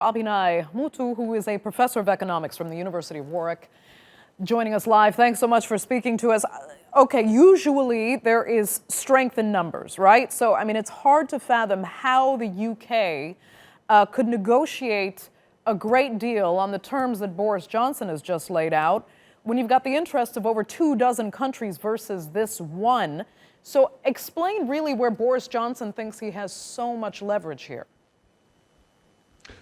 Abhinay Muthoo, who is a professor of economics from the University of Warwick, joining us live. Thanks so much for speaking to us. Okay, usually there is strength in numbers, right? So, I mean, it's hard to fathom how the UK could negotiate a great deal on the terms that Boris Johnson has just laid out when you've got the interests of over 24 countries versus this one. So explain really where Boris Johnson thinks he has so much leverage here.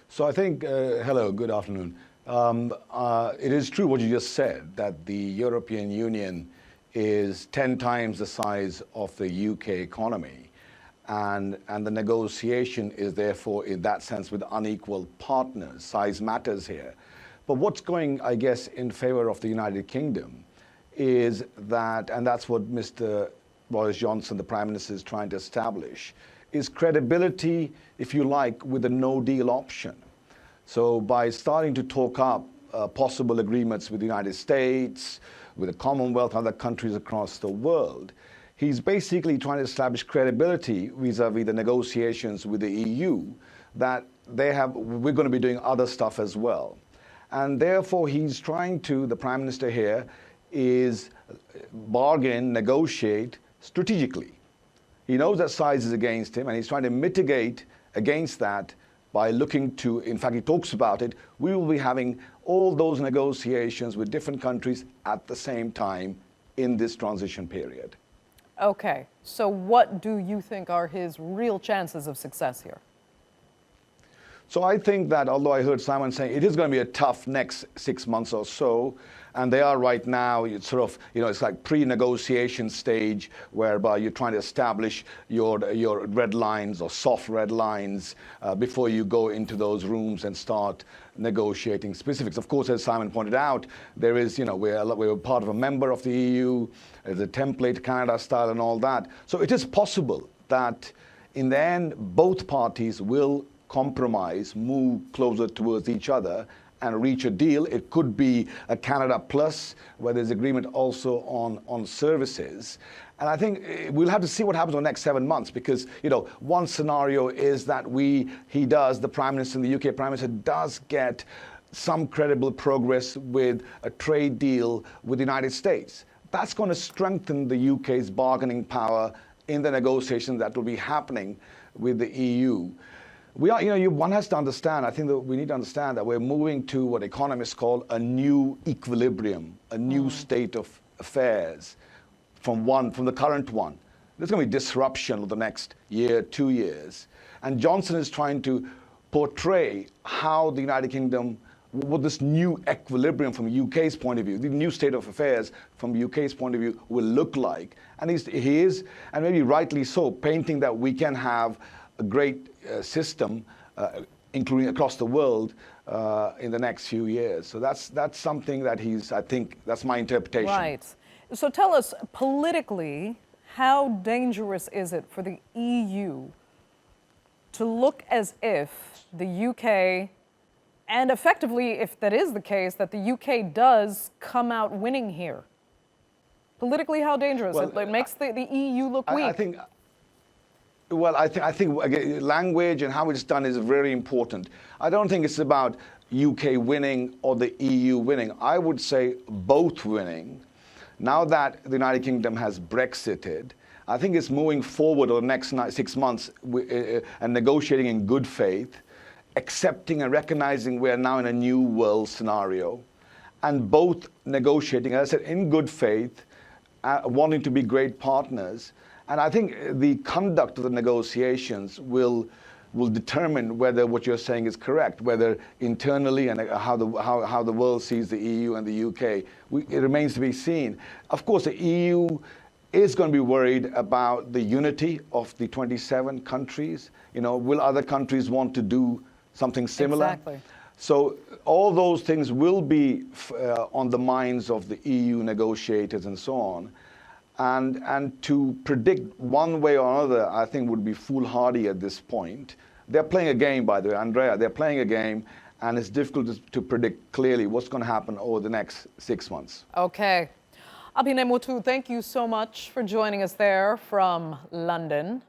So I think, hello, good afternoon. It is true what you just said, that the European Union is 10 times the size of the UK economy. And the negotiation is therefore, in that sense, with unequal partners. Size matters here. But what's going, I guess, in favor of the United Kingdom is that, and that's what Mr. Boris Johnson, the Prime Minister, is trying to establish, is credibility, if you like, with a no-deal option. So by starting to talk up possible agreements with the United States, with the Commonwealth, other countries across the world, he's basically trying to establish credibility vis-a-vis the negotiations with the EU that we're going to be doing other stuff as well. And therefore he's trying to, the Prime Minister here, is bargain, negotiate strategically. He knows that size is against him, and he's trying to mitigate against that by looking to, in fact, he talks about it, we will be having all those negotiations with different countries at the same time in this transition period. Okay, so what do you think are his real chances of success here? So I think that, although I heard Simon saying it is going to be a tough next 6 months or so, and they are right now, it's sort of, it's like pre-negotiation stage whereby you're trying to establish your red lines or soft red lines before you go into those rooms and start negotiating specifics. Of course, as Simon pointed out, there is, we're part of a member of the EU, there's a template, Canada style and all that. So it is possible that in the end, both parties will compromise, move closer towards each other and reach a deal. It could be a Canada Plus, where there's agreement also on services. And I think we'll have to see what happens in the next 7 months, because, one scenario is that the Prime Minister, the UK Prime Minister, does get some credible progress with a trade deal with the United States. That's going to strengthen the UK's bargaining power in the negotiations that will be happening with the EU. One has to understand, I think that we need to understand that we're moving to what economists call a new equilibrium, a new state of affairs from the current one. There's going to be disruption over the next year, 2 years. And Johnson is trying to portray how the United Kingdom, what this new equilibrium from the UK's point of view, the new state of affairs from the UK's point of view will look like. And he is, and maybe rightly so, painting that we can have a great system, including across the world, in the next few years. So that's something that I think, that's my interpretation. Right. So tell us, politically, how dangerous is it for the EU to look as if the UK, and effectively, if that is the case, that the UK does come out winning here? Politically, how dangerous? It makes the EU look weak. I think again, language and how it's done is very important. I don't think it's about UK winning or the EU winning. I would say both winning. Now that the United Kingdom has Brexited, I think it's moving forward over the next 6 months and negotiating in good faith, accepting and recognizing we're now in a new world scenario, and both negotiating, as I said, in good faith, wanting to be great partners. And I think the conduct of the negotiations will determine whether what you're saying is correct, whether internally and how the world sees the EU and the UK. It remains to be seen. Of course, the EU is going to be worried about the unity of the 27 countries. Will other countries want to do something similar? Exactly. So all those things will be on the minds of the EU negotiators and so on. And to predict one way or another, I think would be foolhardy at this point. They're playing a game, by the way, Andrea. They're playing a game, and it's difficult to predict clearly what's going to happen over the next 6 months. Okay. Abhinay Muthoo, thank you so much for joining us there from London.